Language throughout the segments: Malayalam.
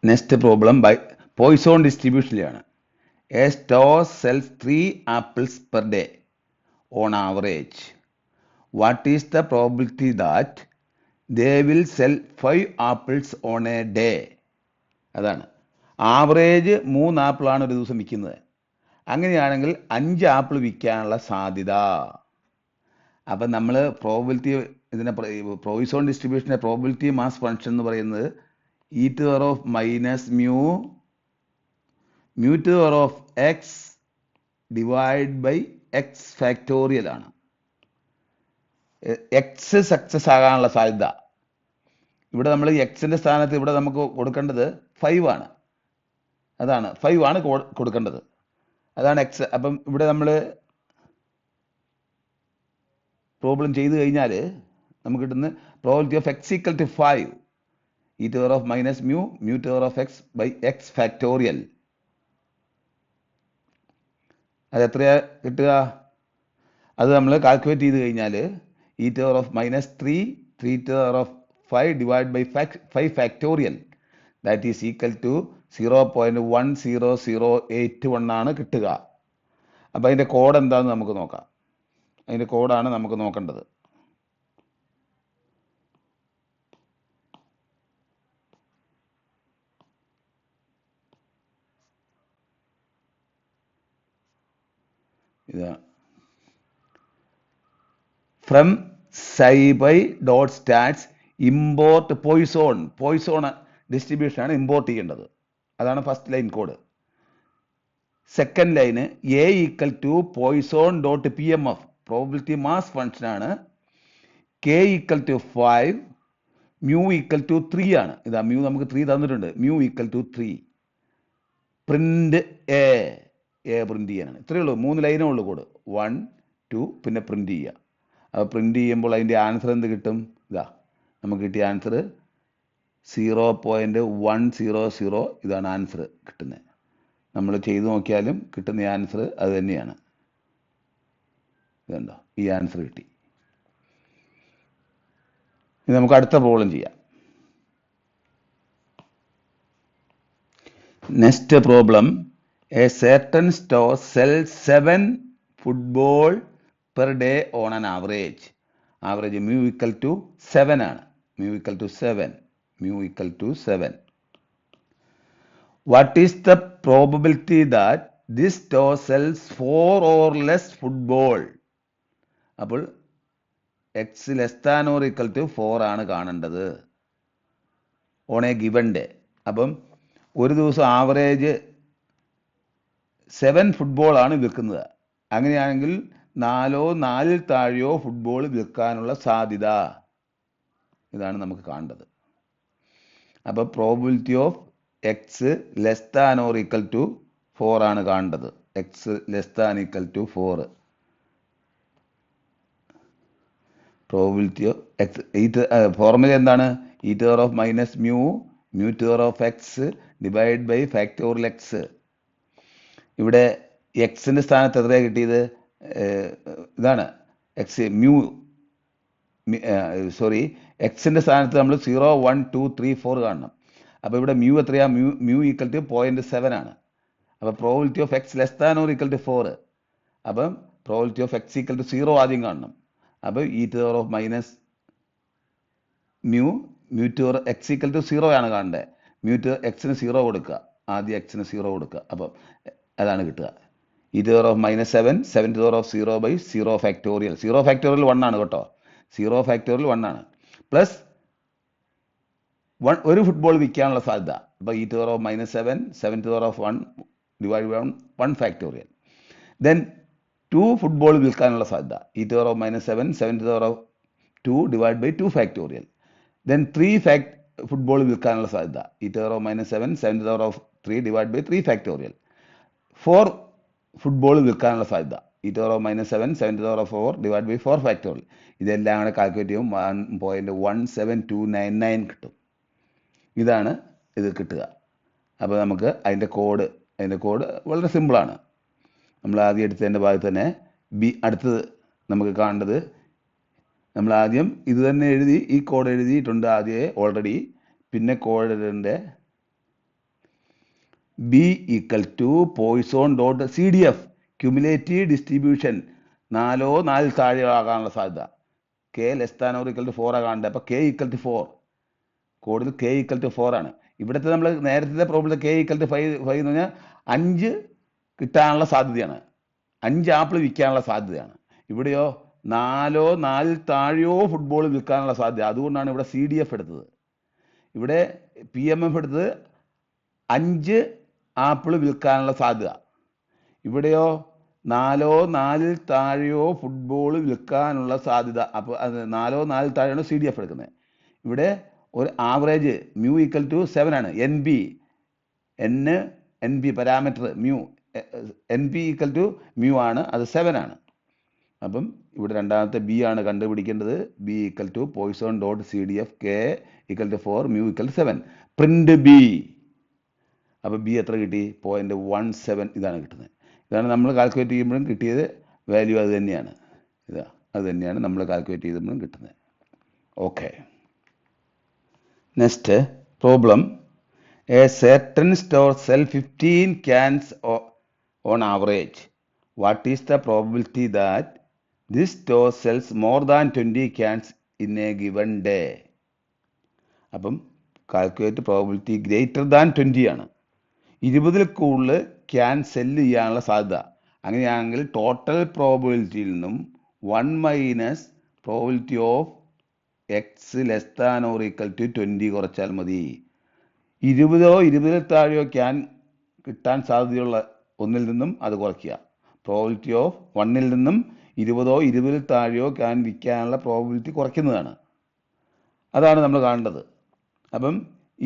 നെക്സ്റ്റ് പ്രോബ്ലം ബൈ പോയിസോൺ ഡിസ്ട്രിബ്യൂഷനിലാണ്. A store sells 3 apples per day on average. What is the probability that they will sell 5 apples on a day? അതാണ് ആവറേജ് 3 ആപ്പിളാണ് ഒരു ദിവസം വിൽക്കുന്നത്. അങ്ങനെയാണെങ്കിൽ 5 ആപ്പിൾ വിൽക്കാനുള്ള സാധ്യത. അപ്പം നമ്മൾ പ്രോബിലിറ്റി ഇതിനെ പോയിസോൺ ഡിസ്ട്രിബ്യൂഷൻ്റെ പ്രോബിലിറ്റി മാസ് ഫംഗ്ഷൻ എന്ന് പറയുന്നത് e to the power of minus mu to the power of x divided by x factorial ആണ്. എക്സ് സക്സസ് ആകാനുള്ള സാധ്യത ഇവിടെ നമ്മൾ എക്സിൻ്റെ സ്ഥാനത്ത് ഇവിടെ നമുക്ക് കൊടുക്കേണ്ടത് 5 ആണ്. അതാണ് 5 ആണ് കൊടുക്കേണ്ടത്. അതാണ് എക്സ്. അപ്പം ഇവിടെ നമ്മൾ പ്രോബ്ലം ചെയ്ത് കഴിഞ്ഞാൽ നമുക്ക് കിട്ടുന്ന probability of x equal to 5 e to the power of minus mu to the power of x by x factorial. അത് എത്രയാ കിട്ടുക? അത് നമ്മൾ കാൽക്കുലേറ്റ് ചെയ്ത് കഴിഞ്ഞാൽ e to the power of minus 3 to the power of 5 divided by 5 factorial that is equal to 0.10081 ആണ് കിട്ടുക. അപ്പം അതിൻ്റെ കോഡ് എന്താണെന്ന് നമുക്ക് നോക്കാം. അതിൻ്റെ കോഡാണ് നമുക്ക് നോക്കേണ്ടത്. ഇതാ from SciPy dot stats import Poisson ഡിസ്ട്രിബ്യൂഷനാണ് ഇമ്പോർട്ട് ചെയ്യേണ്ടത്. അതാണ് first line code. Second line a equal to Poisson dot P M F probability mass ഫംഗ്ഷനാണ്. K equal to 5 mu equal to 3 ആണ്. ഇതാ മ്യൂ നമുക്ക് 3 തന്നിട്ടുണ്ട്. Mu equal to 3 print a print ചെയ്യാനാണ്. ഇത്രയേ ഉള്ളൂ. 3 ലൈനേ ഉള്ളൂ കോഡ്. 1 2 പിന്നെ പ്രിന്റ് ചെയ്യുക. അപ്പോൾ പ്രിന്റ് ചെയ്യുമ്പോൾ അതിൻ്റെ ആൻസർ എന്ത് കിട്ടും? ഇതാ നമുക്ക് കിട്ടിയ ആൻസർ 0.100. ഇതാണ് ആൻസർ കിട്ടുന്നത്. നമ്മൾ ചെയ്തു നോക്കിയാലും കിട്ടുന്ന ആൻസർ അത് തന്നെയാണ്. ഇതുണ്ടോ? ഈ ആൻസർ കിട്ടി. ഇനി നമുക്ക് അടുത്ത പ്രോബ്ലം ചെയ്യാം. Next problem A certain store sells 7 football per day on an average. Average mu equal to 7 ആണ്. Mu equal to 7. What is the probability that this store sells 4 or less football? അപ്പോൾ x less than or equal to 4 ആണ് കാണേണ്ടത് on a given day. അപ്പം ഒരു ദിവസം ആവറേജ് 7 ഫുട്ബോൾ ആണ് വിൽക്കുന്നത്. അങ്ങനെയാണെങ്കിൽ 4 താഴെയോ ഫുട്ബോൾ വിൽക്കാനുള്ള സാധ്യത. ഇതാണ് നമുക്ക് കാണേണ്ടത്. അപ്പോൾ probability of x less than or equal to 4 ആണ് കാണേണ്ടത്. X less than equal to 4. Probability of x formula എന്താണ്? e to the power of minus mu to the power of x divided by factorial x. ഇവിടെ എക്സിൻ്റെ സ്ഥാനത്ത് എത്രയാണ് കിട്ടിയത്? ഇതാണ് എക്സ് എക്സിൻ്റെ സ്ഥാനത്ത് നമ്മൾ 0 1 2 3 4 കാണണം. അപ്പോൾ ഇവിടെ മ്യൂ എത്രയാ? മ്യൂ ഈക്വൽ ടു 0.7 ആണ്. അപ്പോൾ probability of x less than or equal to 4. അപ്പം probability of x equal to 0 ആദ്യം കാണണം. അപ്പോൾ e to the power of minus mu to x equal to 0 ആണ് കാണേണ്ടത്. to എക്സിന് 0 കൊടുക്കുക. ആദ്യം എക്സിന് 0 കൊടുക്കുക. അപ്പം അതാണ് കിട്ടുക. e to the power of minus 7 to the power of 0 by 0 factorial. 0 factorial 1 ആണ് കേട്ടോ. 0 factorial 1 ആണ്. പ്ലസ് ഒരു ഫുട്ബോൾ വിൽക്കാനുള്ള സാധ്യത. അപ്പോൾ e to the power of minus 7 to the power of 1 divided by 1 factorial. Then 2 football വിൽക്കാനുള്ള സാധ്യത. e to the power of minus 7 to the power of 2 divided by 2 factorial. Then 3 football വിൽക്കാനുള്ള സാധ്യത. e to the power of minus 7 to the power of 3 divided by 3 factorial. 4 football വിൽക്കാനുള്ള സാധ്യത. e to the power of minus 7 to the power of 4 divided by 4 factorial. ഇതെല്ലാം കൂടെ കാൽക്കുലേറ്റ് ചെയ്യുമ്പോൾ 1.17299 കിട്ടും. ഇതാണ് ഇത് കിട്ടുക. അപ്പോൾ നമുക്ക് അതിൻ്റെ കോഡ് വളരെ സിമ്പിളാണ്. നമ്മൾ ആദ്യം എടുത്തതിൻ്റെ ഭാഗത്ത് തന്നെ അടുത്തത് നമുക്ക് കാണേണ്ടത് നമ്മൾ ആദ്യം ഇത് തന്നെ എഴുതി ഈ കോഡ് എഴുതിയിട്ടുണ്ട് ആദ്യമേ ഓൾറെഡി. പിന്നെ കോഡിൻ്റെ B equal to Poisson dot C D F cumulative distribution 4 താഴെയോ ആകാനുള്ള സാധ്യത. K less than or equal to 4 ആകാണ്ട്. അപ്പോൾ കെ ഈക്വൽ ടു 4, കോഡിൽ കെ ഈക്വൽ ടു 4 ആണ്. ഇവിടുത്തെ നമ്മൾ നേരത്തെ പ്രോബ്ലത്തിൽ കെ ഈക്വൽ ടു 5 എന്ന് പറഞ്ഞാൽ 5 കിട്ടാനുള്ള സാധ്യതയാണ്, 5 ആപ്പിൾ വിൽക്കാനുള്ള സാധ്യതയാണ്. ഇവിടെയോ 4 താഴെയോ ഫുട്ബോൾ വിൽക്കാനുള്ള സാധ്യത. അതുകൊണ്ടാണ് ഇവിടെ സി ഡി എഫ് എടുത്തത്. ഇവിടെ പി എം എഫ് എടുത്തത് 5 ആപ്പിൾ വിൽക്കാനുള്ള സാധ്യത. ഇവിടെയോ 4 താഴെയോ ഫുട്ബോൾ വിൽക്കാനുള്ള സാധ്യത. അപ്പോൾ അത് 4 താഴെയാണ് സി ഡി എഫ് എടുക്കുന്നത്. ഇവിടെ ഒരു ആവറേജ് മ്യൂ ഈക്വൽ ടു 7 ആണ്. N b parameter mu n b equal to mu ആണ്, അത് 7 ആണ്. അപ്പം ഇവിടെ രണ്ടാമത്തെ ബി ആണ് കണ്ടുപിടിക്കേണ്ടത്. B equal to Poisson dot C D f k equal to 4 mu equal to 7. Print b. അപ്പോൾ ബി എത്ര കിട്ടി? 0.17 ഇതാണ് കിട്ടുന്നത്. ഇതാണ് നമ്മൾ കാൽക്കുലേറ്റ് ചെയ്യുമ്പോഴും കിട്ടിയത് വാല്യൂ. അത് തന്നെയാണ്, അത് തന്നെയാണ് നമ്മൾ കാൽക്കുലേറ്റ് ചെയ്തപ്പോഴും കിട്ടുന്നത്. Okay, next problem. A certain store sell 15 cans on average. What is the probability that this store sells more than 20 cans in a given day? അപ്പം കാൽക്കുലേറ്റ് പ്രോബിലിറ്റി ഗ്രേറ്റർ ദാൻ 20 ആണ്. 20 കൂടുതൽ ക്യാൻ സെല്ല് ചെയ്യാനുള്ള സാധ്യത. അങ്ങനെയാണെങ്കിൽ ടോട്ടൽ പ്രോബിലിറ്റിയിൽ നിന്നും 1 minus probability of x less than or equal to 20 കുറച്ചാൽ മതി. 20 താഴെയോ ക്യാൻ കിട്ടാൻ സാധ്യതയുള്ള ഒന്നിൽ നിന്നും അത് കുറയ്ക്കുക. പ്രോബിലിറ്റി ഓഫ് 1ൽ നിന്നും 20 താഴെയോ ക്യാൻ വിൽക്കാനുള്ള പ്രോബിലിറ്റി കുറയ്ക്കുന്നതാണ്. അതാണ് നമ്മൾ കാണേണ്ടത്. അപ്പം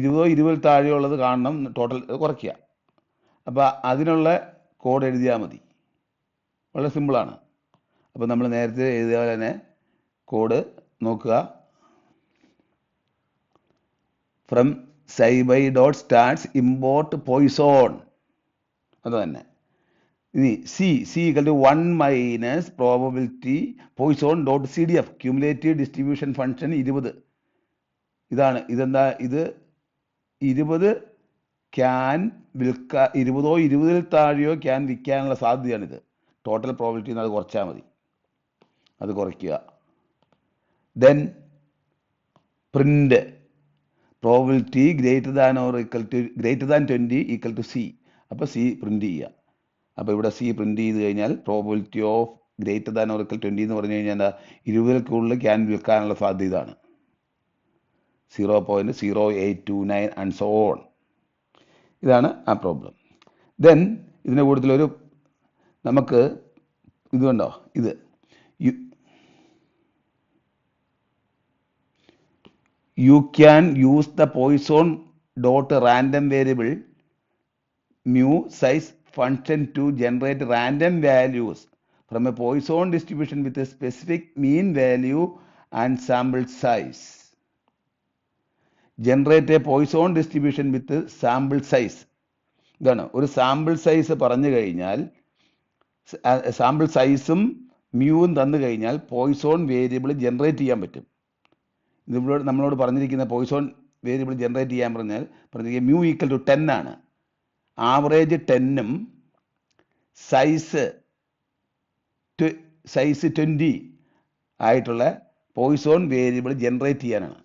20 താഴെയോ ഉള്ളത് കാണണം, ടോട്ടൽ കുറയ്ക്കുക. അപ്പോൾ അതിനുള്ള കോഡ് എഴുതിയാൽ മതി. വളരെ സിമ്പിളാണ്. അപ്പോൾ നമ്മൾ നേരത്തെ എഴുതിയ പോലെ തന്നെ കോഡ് നോക്കുക. From SciPy dot stats import Poisson, അത് തന്നെ. ഇനി C equal to 1 minus probability Poisson dot C D F cumulative distribution function 20. ഇതാണ്. ഇതെന്താ? ഇത് 20 ക്യാൻ 20 താഴെയോ ക്യാൻ വിൽക്കാനുള്ള സാധ്യതയാണിത്. ടോട്ടൽ പ്രോബിലിറ്റി അത് കുറച്ചാൽ മതി, അത് കുറയ്ക്കുക. Then print probability greater than 20 equal to c. അപ്പോൾ സി പ്രിന്റ് ചെയ്യുക. അപ്പോൾ ഇവിടെ സി പ്രിന്റ് ചെയ്ത് കഴിഞ്ഞാൽ probability of greater than or equal 20 എന്ന് പറഞ്ഞു കഴിഞ്ഞാൽ എന്താ? 20 കൂടുതൽ ക്യാൻ വിൽക്കാനുള്ള സാധ്യത ഇതാണ്. 0.0829 ആൻഡ് സോ ഓൺ. ഇതാണ് ആ പ്രോബ്ലം. ദെൻ ഇതിൻ്റെ കൂട്ടത്തിലൊരു നമുക്ക് ഇതുണ്ടോ, ഇത് you can use the Poisson dot random variable mu size function to generate random values from a Poisson distribution with a specific mean value and sample size. Generate a Poisson distribution with a sample size. ഇതാണ് ഒരു സാമ്പിൾ സൈസ് പറഞ്ഞു കഴിഞ്ഞാൽ, സാമ്പിൾ സൈസും മ്യൂവും തന്നു കഴിഞ്ഞാൽ പോയിസോൺ വേരിയബിൾ ജനറേറ്റ് ചെയ്യാൻ പറ്റും. ഇതിവിടെ നമ്മളോട് പറഞ്ഞിരിക്കുന്ന പോയിസോൺ വേരിയബിൾ ജനറേറ്റ് ചെയ്യാൻ പറഞ്ഞിരിക്കുക മ്യൂ ഈക്വൽ ടു 10 ആണ്. ആവറേജ് 10ഉം സൈസ് 20 ആയിട്ടുള്ള പോയിസോൺ വേരിയബിൾ ജനറേറ്റ് ചെയ്യാനാണ്.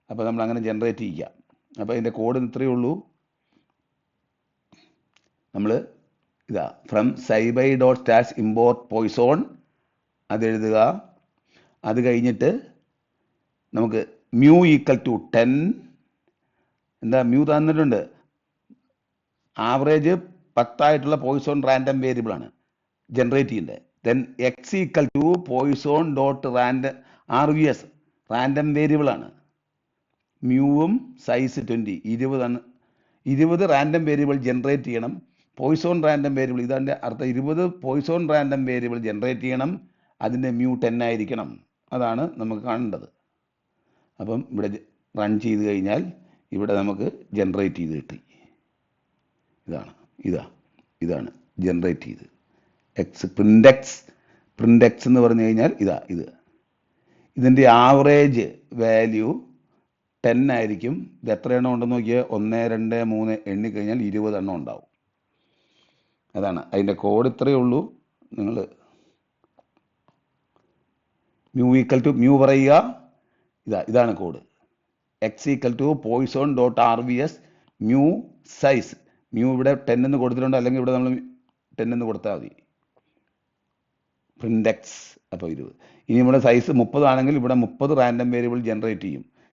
അപ്പോൾ നമ്മൾ അങ്ങനെ ജനറേറ്റ് ചെയ്യുക. അപ്പോൾ ഇതിൻ്റെ കോഡ് ഇത്രയേ ഉള്ളൂ. നമ്മൾ ഇതാ from SciPy dot stats import Poisson അതെഴുതുക. അത് കഴിഞ്ഞിട്ട് നമുക്ക് മ്യൂ ഈക്വൽ ടു 10, എന്താ മ്യൂ തന്നിട്ടുണ്ട്, ആവറേജ് 10 പോയിസോൺ റാൻഡം വേരിയബിൾ ആണ് ജനറേറ്റ് ചെയ്യേണ്ടത്. Then x equal to Poisson dot RVS random variable ആണ്. മ്യൂവും സൈസ് 20 റാൻഡം വേരിയബിൾ ജനറേറ്റ് ചെയ്യണം. പോയിസോൺ റാൻഡം വേരിയബിൾ ഇതാൻ്റെ അർത്ഥം. 20 പോയിസോൺ റാൻഡം വേരിയബിൾ ജനറേറ്റ് ചെയ്യണം. അതിൻ്റെ മ്യൂ 10 ആയിരിക്കണം. അതാണ് നമുക്ക് കാണേണ്ടത്. അപ്പം ഇവിടെ റൺ ചെയ്ത് കഴിഞ്ഞാൽ ഇവിടെ നമുക്ക് ജനറേറ്റ് ചെയ്ത് കിട്ടി. ഇതാണ് ജനറേറ്റ് ചെയ്ത് പ്രിൻ്റെക്സ് എന്ന് പറഞ്ഞു കഴിഞ്ഞാൽ ഇതിൻ്റെ ആവറേജ് വാല്യൂ 10 ആയിരിക്കും. ഇത് എത്ര എണ്ണം ഉണ്ടെന്ന് നോക്കിയാൽ 1 2 3 എണ്ണിക്കഴിഞ്ഞാൽ 20 എണ്ണം ഉണ്ടാവും. അതാണ് അതിൻ്റെ കോഡ്. ഇത്രയേ ഉള്ളൂ. നിങ്ങൾ മ്യൂ പറയുക. ഇതാണ് code. x=poisson.rvs mu size. Mu ഇവിടെ 10 എന്ന് കൊടുത്തിട്ടുണ്ട്, അല്ലെങ്കിൽ ഇവിടെ നമ്മൾ 10 എന്ന് കൊടുത്താൽ മതി. പ്രിന്റ് എക്സ് അപ്പോൾ 20. ഇനി ഇവിടെ സൈസ് 30 ആണെങ്കിൽ ഇവിടെ 30 റാൻഡം വേരിയബിൾ ജനറേറ്റ് ചെയ്യും.